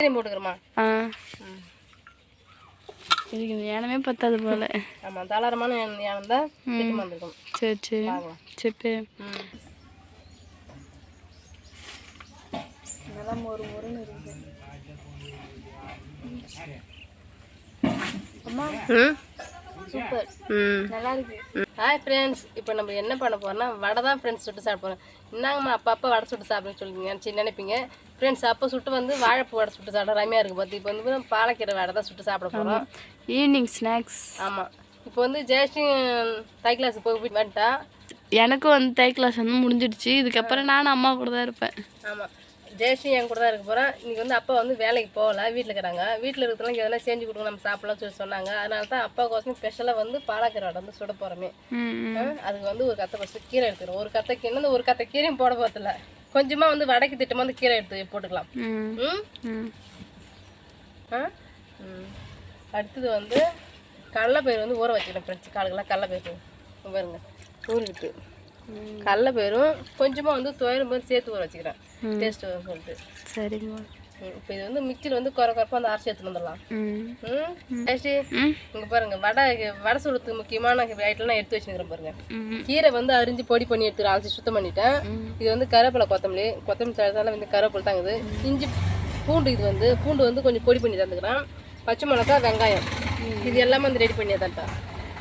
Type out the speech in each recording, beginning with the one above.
போட்டுக்கிறோமா? இதுக்கு ஏனமே பத்தாது போல. ஆமாம், தாராளமான யானம் தான் திட்டமாக வந்துருக்கும். சரி சரி சரி. நல்லா ஒரு முருன்னு இருக்குது. அம்மா சூப்பர், நல்லா இருக்கு. ஹாய் ஃப்ரெண்ட்ஸ், இப்போ நம்ம என்ன பண்ண போறோம்னா வடை தான் ஃப்ரெண்ட்ஸ் சுட்டு சாப்பிட போகிறோம். என்னங்கம்மா அப்பப்போ வடை சுட்டு சாப்பிடுன்னு சொல்லுவீங்க நினைப்பீங்க ஃப்ரெண்ட்ஸ். அப்போ சுட்டு வந்து வாழைப்பூ வடை சுட்டு சாப்பிட ரம்யா இருக்குது பார்த்து. இப்போ வந்து பாலக்கீரை வடை தான் சுட்டு சாப்பிட போகிறோம். Evening snacks. ஆமாம், இப்போ வந்து ஜெயஸ்ரீ தை கிளாஸுக்கு போய் வந்துட்டா. எனக்கும் வந்து தை கிளாஸ் வந்து முடிஞ்சிடுச்சு. இதுக்கப்புறம் நானும் அம்மா கூட தான் இருப்பேன். ஆமாம், ஜெயஸ்ரீ என் கூட தான் இருக்க போகிறேன். இன்றைக்கி வந்து அப்பா வந்து வேலைக்கு போகல, வீட்டில் இருக்கிறாங்க. வீட்டில் இருக்கிறவங்க எதனா செஞ்சு கொடுங்க நம்ம சாப்பிடலாம்னு சொல்லி சொன்னாங்க. அதனால தான் அப்பாவுக்கோசம் ஸ்பெஷலாக வந்து பாலக்கீரை வடை வந்து சுட போகிறோமே. அதுக்கு வந்து ஒரு கத்தை ஃபஸ்ட்டு கீரை எடுத்துக்கிறோம். ஒரு கத்தை கீரை, ஒரு கத்தை கீரையும் போட போகிறதில்ல, கொஞ்சமாக வந்து வடைக்கு திட்டமாக வந்து கீரை எடுத்து போட்டுக்கலாம். அடுத்தது வந்து கடலைப்பயிறு வந்து ஊற வச்சுக்கிறேன் ஃப்ரெண்ட்ஸ். காலுக்கெல்லாம் கடலைப்பயிறு பாருங்க ஊறிட்டு, கடலைப்பயிரும் கொஞ்சமாக வந்து துவரம் மாதிரி சேர்த்து ஊற வச்சுக்கிறேன், டேஸ்ட் வரும்னு சொல்லிட்டு. சரிங்க. இப்போ இது வந்து மிக்சியில் வந்து குறைப்பாக வந்து அரைச்சி எடுத்துட்டு வந்துடலாம். டேஸ்டி இங்கே பாருங்க, வடை சுடுறதுக்கு முக்கியமான ஐட்டம்லாம் எடுத்து வச்சுக்கிறேன் பாருங்க. கீரை வந்து அரிஞ்சு பொடி பண்ணி எடுத்துக்கிறேன், அரைச்சி சுத்தம் பண்ணிட்டேன். இது வந்து கருவேப்பிலை, கொத்தமல்லி தழை வந்து கருவேப்பிலை தாங்குது. இஞ்சி பூண்டு, இது வந்து பூண்டு வந்து கொஞ்சம் பொடி பண்ணி தந்துக்கிறேன். பச்சை மிளகா, வெங்காயம், இது எல்லாமே வந்து ரெடி பண்ணி தான்ட்டேன்.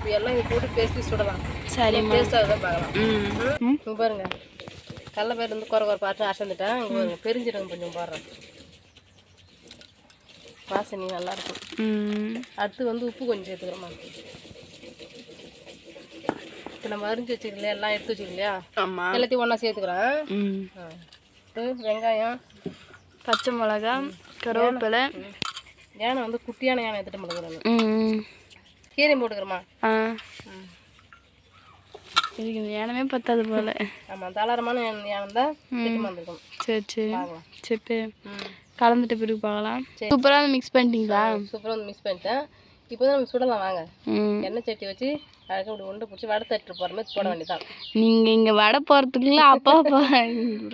இது எல்லாம் இது போட்டு பேசி சுடலாம். சரி, டேஸ்ட்டாக தான் பார்க்கலாம். இங்கே பாருங்க, கடலைப்பயிறு வந்து குறைப்பாட்டு அரைச்சிட்டேன். இங்கே பாருங்க, பெருஞ்சீரகம் கொஞ்சம் போடுறேன், வாசனை நல்லாயிருக்கும். அடுத்து வந்து உப்பு கொஞ்சம் சேர்த்துக்கிறோமா. இப்போ நம்ம அரிஞ்சு வச்சுக்கலையா, எல்லாம் எடுத்து வச்சுக்கலையா, எல்லாத்தையும் ஒன்றா சேர்த்துக்கிறேன். வெங்காயம், பச்சை மிளகா, கருவேப்பிலை, யானை வந்து குட்டியான யானை எடுத்துகிட்டு மிளகுறேன். கீரையும் போட்டுக்கிறோமா. இதுக்கு ஏனமே பத்தாது போல. ஆமாம், தாராளமான யானம் தான் திட்டமாக வந்துருக்கும். சரி சரி சரி. கலந்துட்டு பிறகு பார்க்கலாம். சூப்பராக வந்து மிக்ஸ் பண்ணிட்டீங்களா? சூப்பராக வந்து மிக்ஸ் பண்ணிட்டேன். இப்போ தான் நம்ம சுடலாம் வாங்க. எண்ணெய் சட்டி வச்சு அழகாக இப்படி உண்டை பிடிச்சி வடை தட்டு போகிற மாதிரி போட வேண்டியதான். நீங்கள் இங்கே வடை போகிறதுக்குள்ள அப்பா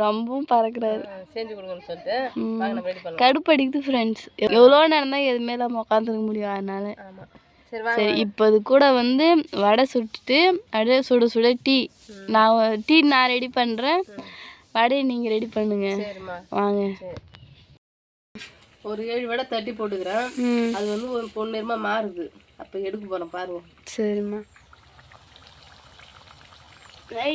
ரொம்பவும் பறக்கிறாரு. செஞ்சு கொடுங்கன்னு சொல்லிட்டு வாங்க நம்ம ரெடி பண்ணலாம். கடுப்படிக்குது ஃப்ரெண்ட்ஸ், எவ்வளோ நேரம் தான் எதுவுமே நம்ம உட்காந்துருக்க முடியும். அதனால ஆமாம். சரி, இப்போ இது கூட வந்து வடை சுட்டுட்டு அப்படியே சுட சுட டீ நான் ரெடி பண்ணுறேன். வடையை நீங்கள் ரெடி பண்ணுங்க. சரிம்மா வாங்க. ஒரு 7 வடை தட்டி போட்டுக்கிறேன். அது வந்து ஒரு பொன்னிறமாக மாறுது, அப்போ எடுக்க போகிறேன் பாருங்க. சரிம்மா.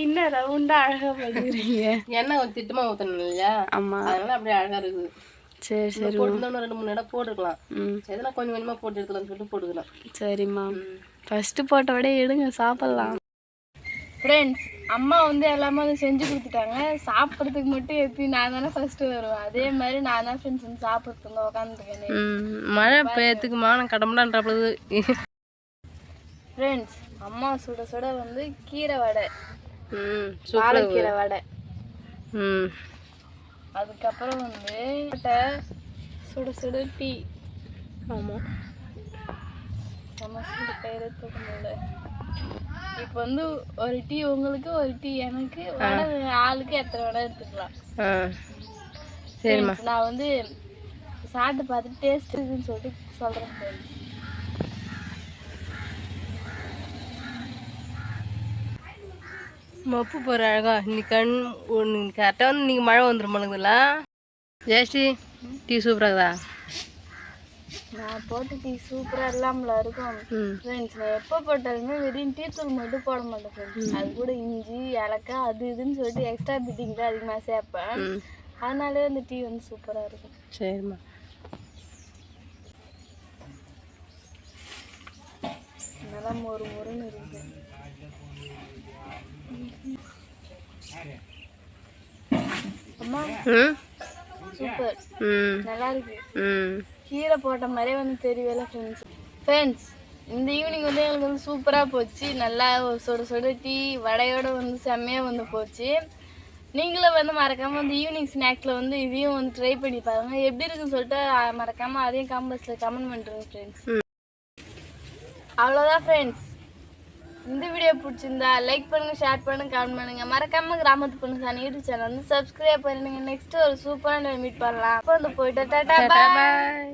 இன்னும் ரவுண்டாக அழகாக பண்ணுறீங்க. எண்ணெய் ஒரு திட்டமாக ஊற்றணும் இல்லையா? ஆமாம், அதனால அப்படியே அழகாக இருக்குது. சரி சரி, போட்டுருந்தோம்னா 2-3 இடம் போட்டுருக்கலாம். எதனா கொஞ்சம் கொஞ்சமாக போட்டு எடுத்துக்கலாம்னு சொல்லிட்டு போட்டுக்கலாம். சரிம்மா, ஃபஸ்ட்டு போட்ட விட எடுங்க, சாப்பிட்லாம். ஃப்ரெண்ட்ஸ், அம்மா வந்து எல்லாமே வந்து செஞ்சு கொடுத்துட்டாங்க. சாப்பிட்றதுக்கு மட்டும் எப்பயும் நான் தானே ஃபஸ்ட்டு வருவேன். அதே மாதிரி நான் தான் ஃப்ரெண்ட்ஸ் வந்து சாப்பிட்றதுங்க உட்காந்துருக்கேன். மழை பெய்யறதுக்கு மானம் கடம்படான்றது. ஃப்ரெண்ட்ஸ், அம்மா சுட சுட வந்து கீரை வடை, பாலக்கீரை வடை. அதுக்கப்புறம் வந்து சுட சுட டீ. ஆமாம், நம்ம சுட பயிரை தூக்கணும்ல. இப்போ வந்து ஒரு டீ உங்களுக்கு, ஒரு டீ எனக்கு, வடை ஆளுக்கு எத்தனை வடை எடுத்துக்கலாம். சரிம்மா, நான் வந்து சாப்பிட்டு பார்த்துட்டு டேஸ்ட் இருக்குன்னு சொல்லிட்டு சொல்கிறேன். மப்பு போகிற அழகா இன்னைக்கு கரெக்டாக வந்து நீங்கள் மழை வந்துருமானுங்களா? ஜெயஸ்ரீ டீ சூப்பராகுதா? நான் போட்ட டீ சூப்பராக இல்லாமல இருக்கும் ஃப்ரெண்ட்ஸ். நான் எப்போ போட்டாலுமே வெறும் டீ தூள் மட்டும் போட மாட்டேன் ஃப்ரெண்ட்ஸ். அது கூட இஞ்சி, ஏலக்காய், அது இதுன்னு சொல்லிட்டு எக்ஸ்ட்ரா பிட்டிங் தான் அதிகமாக சேர்ப்பேன். அதனாலே அந்த டீ வந்து சூப்பராக இருக்கும். சரிம்மா. நல்லா ஒரு முருன்னு இருக்குது. அம்மா சூப்பர், நல்லா இருக்கு. கீரை போட்ட மாதிரியே வந்து தெரியல ஃப்ரெண்ட்ஸ். இந்த ஈவினிங் வந்து எங்களுக்கு வந்து சூப்பராக போச்சு. நல்லா சுட சுட டீ வடையோடு வந்து செம்மையாக வந்து போச்சு. நீங்களும் வந்து மறக்காமல் வந்து ஈவினிங் ஸ்நாக்ஸில் வந்து இதையும் வந்து ட்ரை பண்ணி பாருங்கள். எப்படி இருக்குன்னு சொல்லிட்டு மறக்காமல் அதையும் காம்பஸில் கமெண்ட் பண்ணுறேங்க ஃப்ரெண்ட்ஸ். அவ்வளோதான் ஃப்ரெண்ட்ஸ், இந்த வீடியோ பிடிச்சிருந்தா லைக் பண்ணுங்க, ஷேர் பண்ணுங்க, கமெண்ட் பண்ணுங்க. மறக்காம கிராமத்து பொண்ணு சாணி யூடியூப் சேனல் வந்து சப்ஸ்கிரைப் பண்ணுங்க. நெக்ஸ்ட் ஒரு சூப்பரான மீட் பண்ணலாம். அப்போ வந்து போயிட்டு டாடா பாய்.